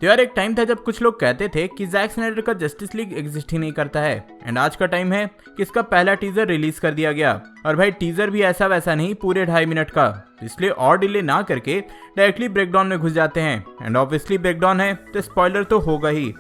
तो यार एक टाइम था जब कुछ लोग कहते थे कि जैक स्नाइडर का जस्टिस लीग एग्जिस्ट ही नहीं करता है, एंड आज का टाइम है कि इसका पहला टीजर रिलीज कर दिया गया। और भाई टीजर भी ऐसा वैसा नहीं, पूरे 2.5 मिनट का, इसलिए और डिले ना करके डायरेक्टली ब्रेकडाउन में घुस जाते हैं। एंड ऑब्वियसली ब्रेकडाउन है तो स्पॉइलर तो होगा ही।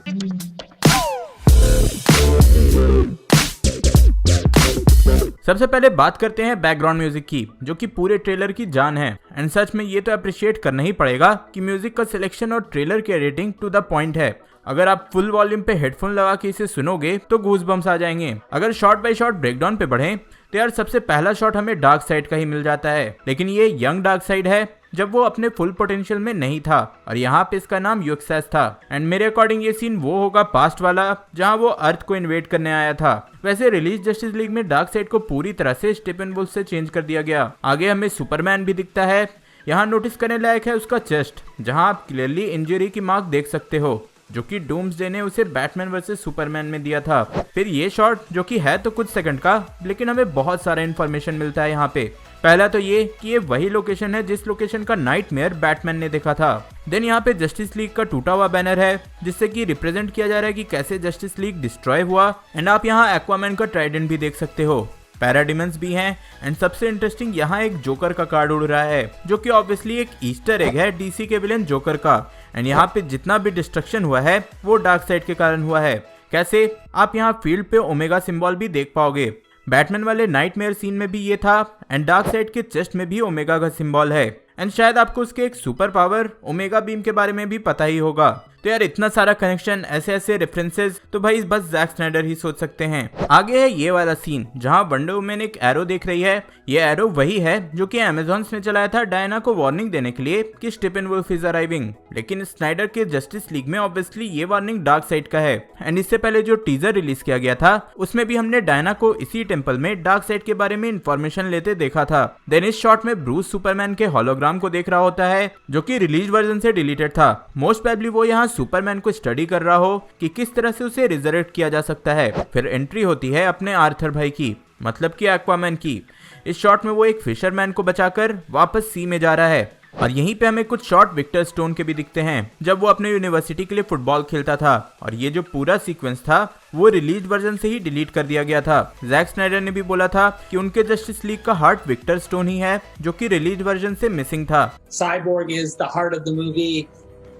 सबसे पहले बात करते हैं बैकग्राउंड म्यूजिक की, जो कि पूरे ट्रेलर की जान है। एंड सच में ये तो अप्रिशिएट करना ही पड़ेगा कि म्यूजिक का सिलेक्शन और ट्रेलर की एडिटिंग टू द पॉइंट है। अगर आप फुल वॉल्यूम पे हेडफोन लगा के इसे सुनोगे तो गूज बम्स आ जाएंगे। अगर शॉट बाय शॉट ब्रेकडाउन पे बढ़े तो यार सबसे पहला शॉट हमें डार्क साइड का ही मिल जाता है, लेकिन ये यंग डार्क साइड है जब वो अपने फुल पोटेंशियल में नहीं था, और यहाँ पे इसका नाम यूक्सेस था। एंड मेरे अकॉर्डिंग ये सीन वो होगा पास्ट वाला जहाँ वो अर्थ को इन्वेट करने आया था। वैसे रिलीज जस्टिस लीग में डार्क साइड को पूरी तरह से स्टेपेनवुल्फ से चेंज कर दिया गया। आगे हमें सुपरमैन भी दिखता है। यहाँ नोटिस करने लायक है उसका चेस्ट, जहाँ आप क्लियरली इंजरी की मार्क देख सकते हो, जो कि डूम्सडे ने उसे बैटमैन वर्सेस सुपरमैन में दिया था। फिर ये शॉट जो कि है तो कुछ सेकंड का, लेकिन हमें बहुत सारा इन्फॉर्मेशन मिलता है यहाँ पे। पहला तो ये कि ये वही लोकेशन है जिस लोकेशन का नाइटमेयर बैटमैन ने देखा था। देन यहाँ पे जस्टिस लीग का टूटा हुआ बैनर है, जिससे कि रिप्रेजेंट किया जा रहा है कि कैसे जस्टिस लीग डिस्ट्रॉय हुआ। एंड आप यहाँ एक्वामैन का ट्राइडेंट भी देख सकते हो, पैराडिमंस भी हैं। एंड सबसे इंटरेस्टिंग यहाँ एक जोकर का कार्ड उड़ रहा है, जो कि ऑब्वियसली एक ईस्टर एग है डीसी के विलेन जोकर का। एंड यहाँ पे जितना भी डिस्ट्रक्शन हुआ है वो डार्क साइड के कारण हुआ है। कैसे? आप यहाँ फील्ड पे ओमेगा सिंबल भी देख पाओगे। बैटमैन वाले नाइटमेयर सीन में भी ये था, एंड डार्क साइड के चेस्ट में भी ओमेगा का सिंबल है। एंड शायद आपको उसके एक सुपर पावर ओमेगा बीम के बारे में भी पता ही होगा। तो यार इतना सारा कनेक्शन, ऐसे ऐसे रेफरेंसेस, तो भाई बस जैक स्नाइडर ही सोच सकते हैं। आगे है ये वाला सीन जहां वंडर वुमन एक एरो देख रही है। ये एरो वही है जो कि अमेज़न्स ने चलाया था डायना को वार्निंग देने के लिए कि स्टेपेनवुल्फ इज अराइविंग। लेकिन स्नाइडर के जस्टिस लीग में ऑब्वियसली ये वार्निंग डार्क साइड का है। एंड इससे पहले जो टीजर रिलीज किया गया था उसमें भी हमने डायना को इसी टेम्पल में डार्क साइड के बारे में इंफॉर्मेशन लेते देखा था। देन इस शॉट में ब्रूस सुपरमैन के होलोग्राम को देख रहा होता है, जो कि रिलीज वर्जन से डिलीटेड था। मोस्ट प्रोबेबली वो यहाँ सुपरमैन को स्टडी कर रहा हो कि किस तरह से उसे रिजरेक्ट किया जा सकता है। फिर एंट्री होती है अपने आर्थर भाई की, मतलब कि एक्वामैन की। इस शॉट में वो एक फिशरमैन को बचाकर वापस सी में जा रहा है। और यहीं पे हमें कुछ शॉट विक्टर स्टोन के भी दिखते हैं, जब वो अपने यूनिवर्सिटी के लिए फुटबॉल खेलता था। और ये जो पूरा सीक्वेंस था वो रिलीज वर्जन से ही डिलीट कर दिया गया था। जैक स्नाइडर ने भी बोला था कि उनके जस्टिस लीग का हार्ट विक्टर स्टोन ही है, जो कि रिलीज वर्जन से मिसिंग था। Cyborg is the heart of the movie.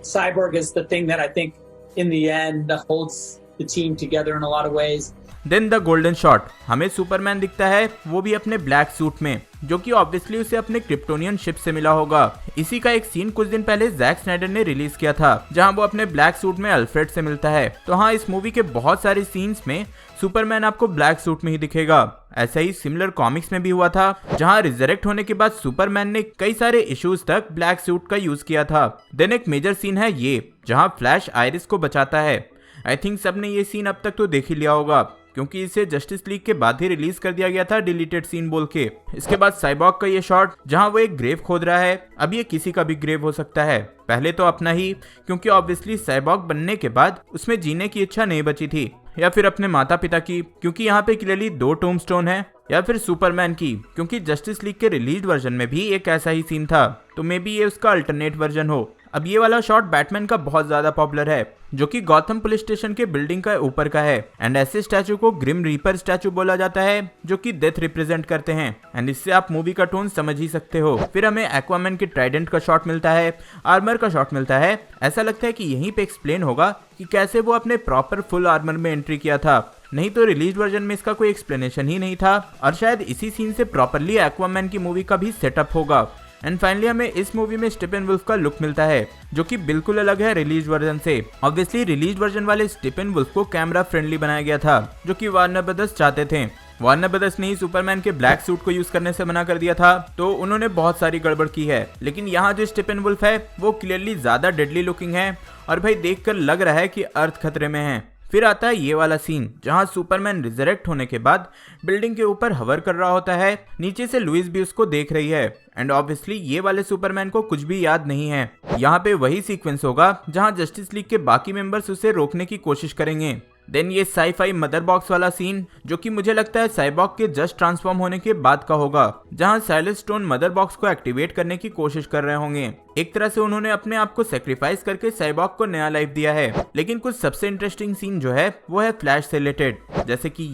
Cyborg is the thing that I think in the end holds the team together in a lot of ways. Then the golden shot, हमें Superman दिखता है, वो भी अपने black suit में, जो कि obviously उसे अपने क्रिप्टोनियन शिप से मिला होगा। इसी का एक सीन कुछ दिन पहले जैक स्नाइडर ने रिलीज किया था, जहां वो अपने ब्लैक सूट में अल्फ्रेड से मिलता है। तो हाँ, इस मूवी के बहुत सारे सीन्स में सुपरमैन आपको ब्लैक सूट में ही दिखेगा। ऐसा ही सिमिलर कॉमिक्स में भी हुआ था, जहां रिजरेक्ट होने के बाद सुपरमैन ने कई सारे इश्यूज तक ब्लैक सूट का यूज किया था। देन एक मेजर सीन है ये, जहां फ्लैश आयरिस को बचाता है। आई थिंक सबने ये सीन अब तक तो देख ही लिया होगा, क्योंकि इसे जस्टिस लीग के बाद ही रिलीज कर दिया गया था डिलीटेड सीन बोल के। इसके बाद साइबॉर्ग का ये शॉट, जहां वो एक ग्रेव खोद रहा है। अब ये किसी का भी ग्रेव हो सकता है, पहले तो अपना ही, क्योंकि ऑब्वियसली साइबॉर्ग बनने के बाद उसमें जीने की इच्छा नहीं बची थी, या फिर अपने माता पिता की, क्योंकि यहाँ पे क्लियरली 2 टूम्बस्टोन है, या फिर सुपरमैन की, क्योंकि जस्टिस लीग के रिलीज वर्जन में भी एक ऐसा ही सीन था। तो मे बी ये उसका अल्टरनेट वर्जन हो। अब ये वाला शॉट बैटमैन का बहुत ज्यादा पॉपुलर है, जो कि गॉथम पुलिस स्टेशन के बिल्डिंग का ऊपर का है। एंड ऐसे स्टैचू को ग्रिम रीपर स्टैचू बोला जाता है, जो कि डेथ रिप्रेजेंट करते हैं। एंड इससे आप मूवी का टोन समझ ही सकते हो। फिर हमें एक्वामैन के ट्राइडेंट का शॉट मिलता है, आर्मर का शॉट मिलता है। ऐसा लगता है कि यहीं पे एक्सप्लेन होगा कि कैसे वो अपने प्रॉपर फुल आर्मर में एंट्री किया था, नहीं तो रिलीज वर्जन में इसका कोई एक्सप्लेनेशन ही नहीं था। और शायद इसी सीन से प्रॉपरली एक्वामैन की मूवी का भी सेटअप होगा। एंड फाइनली हमें इस मूवी में स्टेपेनवुल्फ का लुक मिलता है, जो कि बिल्कुल अलग है रिलीज वर्जन से। ऑब्वियसली रिलीज वर्जन वाले स्टेपेनवुल्फ को कैमरा फ्रेंडली बनाया गया था, जो कि वार्नर ब्रदर्स चाहते थे। वार्नर ब्रदर्स ने ही सुपरमैन के ब्लैक सूट को यूज करने से मना कर दिया था, तो उन्होंने बहुत सारी गड़बड़ की है। लेकिन यहाँ जो स्टेपेनवुल्फ है वो क्लियरली ज्यादा डेडली लुकिंग है, और भाई देखकर लग रहा है कि अर्थ खतरे में है। फिर आता है ये वाला सीन, जहां सुपरमैन रिजरेक्ट होने के बाद बिल्डिंग के ऊपर हवर कर रहा होता है। नीचे से लुइस भी उसको देख रही है। एंड ऑब्वियसली ये वाले सुपरमैन को कुछ भी याद नहीं है। यहाँ पे वही सीक्वेंस होगा जहां जस्टिस लीग के बाकी मेंबर्स उसे रोकने की कोशिश करेंगे। देन ये साईफाई मदर बॉक्स वाला सीन जो कि मुझे लगता है साइबॉर्ग के जस्ट ट्रांसफॉर्म होने के बाद का होगा, जहां साइलेंस स्टोन मदर बॉक्स को एक्टिवेट करने की कोशिश कर रहे होंगे। एक तरह से उन्होंने अपने आप को सेक्रीफाइस करके साइबॉर्ग को नया लाइफ दिया है। लेकिन कुछ सबसे इंटरेस्टिंग सीन जो है वो है फ्लैश से रिलेटेड, जैसे कि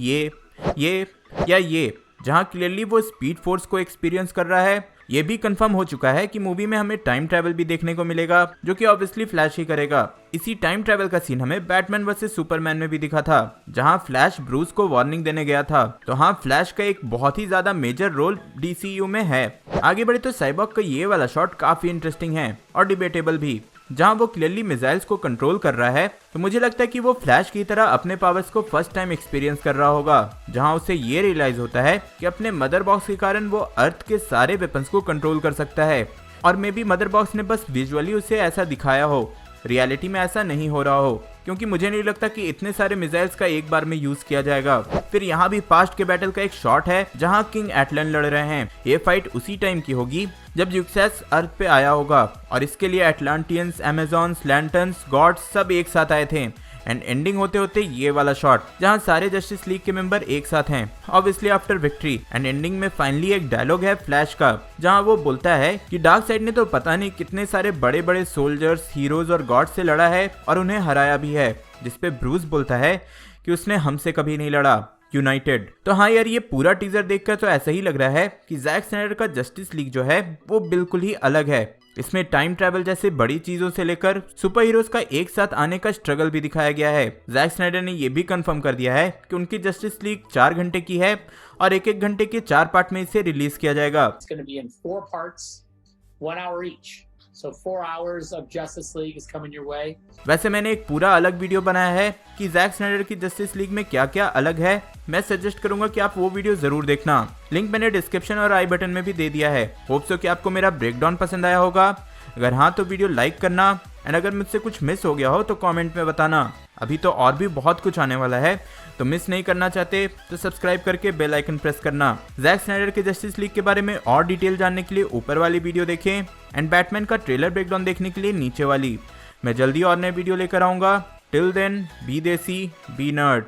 ये जहां क्लियरली वो स्पीड फोर्स को एक्सपीरियंस कर रहा है। ये भी कंफर्म हो चुका है कि मूवी में हमें टाइम ट्रैवल भी देखने को मिलेगा, जो कि ऑब्वियसली फ्लैश ही करेगा। इसी टाइम ट्रैवल का सीन हमें बैटमैन वर्सेस सुपरमैन में भी दिखा था, जहां फ्लैश ब्रूस को वार्निंग देने गया था। तो हाँ, फ्लैश का एक बहुत ही ज्यादा मेजर रोल DCU में है। आगे बढ़े तो साइबॉर्ग का ये वाला शॉट काफी इंटरेस्टिंग है और डिबेटेबल भी, जहां वो क्लियरली मिसाइल्स को कंट्रोल कर रहा है। तो मुझे लगता है कि वो फ्लैश की तरह अपने पावर्स को फर्स्ट टाइम एक्सपीरियंस कर रहा होगा, जहां उसे ये रियलाइज होता है कि अपने मदर बॉक्स के कारण वो अर्थ के सारे वेपन्स को कंट्रोल कर सकता है। और मे बी मदर बॉक्स ने बस विजुअली उसे ऐसा दिखाया हो, रियलिटी में ऐसा नहीं हो रहा हो, क्योंकि मुझे नहीं लगता कि इतने सारे मिसाइल्स का एक बार में यूज किया जाएगा। फिर यहाँ भी पास्ट के बैटल का एक शॉट है जहाँ किंग एटलन लड़ रहे हैं। ये फाइट उसी टाइम की होगी जब ज़्यूक्सेस अर्थ पे आया होगा, और इसके लिए एटलांटियंस, अमेजॉन्स, लैंटर्न्स, गॉड्स सब एक साथ आए थे। एंड एंडिंग होते होते ये वाला शॉट जहाँ सारे जस्टिस लीग के मेंबर एक साथ हैं, obviously after victory. And ending में फाइनली एक डायलॉग है फ्लैश का, जहाँ वो बोलता है कि डार्क साइड ने तो पता नहीं कितने सारे बड़े बड़े सोल्जर्स, हीरोज और गॉड्स से लड़ा है और उन्हें हराया भी है, जिसपे ब्रूस बोलता है कि उसने हमसे कभी नहीं लड़ा, यूनाइटेड। तो हाँ यार, ये पूरा टीजर देखकर तो ऐसा ही लग रहा है कि जैक स्नाइडर का जस्टिस लीग जो है वो बिल्कुल ही अलग है। इसमें टाइम ट्रैवल जैसे बड़ी चीजों से लेकर सुपर हीरोज का एक साथ आने का स्ट्रगल भी दिखाया गया है। जैक स्नाइडर ने ये भी कंफर्म कर दिया है कि उनकी जस्टिस लीग 4 घंटे की है और एक एक घंटे के 4 पार्ट में इसे रिलीज किया जाएगा। It's going to be in 4 parts, 1 hour each. So 4 hours of Justice League is coming your way. वैसे मैंने एक पूरा अलग वीडियो बनाया है कि जैक स्नाइडर की जस्टिस लीग में क्या क्या अलग है। मैं सजेस्ट करूंगा कि आप वो वीडियो जरूर देखना। लिंक मैंने डिस्क्रिप्शन और आई बटन में भी दे दिया है। होप सो कि आपको मेरा ब्रेकडाउन पसंद आया होगा। अगर हाँ तो वीडियो लाइक करना, एंड अगर मुझसे कुछ मिस हो गया हो तो कमेंट में बताना। अभी तो और भी बहुत कुछ आने वाला है, तो मिस नहीं करना चाहते तो सब्सक्राइब करके बेल आइकन प्रेस करना। जैक स्नाइडर के जस्टिस लीग के बारे में और डिटेल जानने के लिए ऊपर वाली वीडियो देखें, एंड बैटमैन का ट्रेलर ब्रेकडाउन देखने के लिए नीचे वाली। मैं जल्दी और नए वीडियो लेकर आऊंगा। टिल देन, बी देसी, बी नर्ड।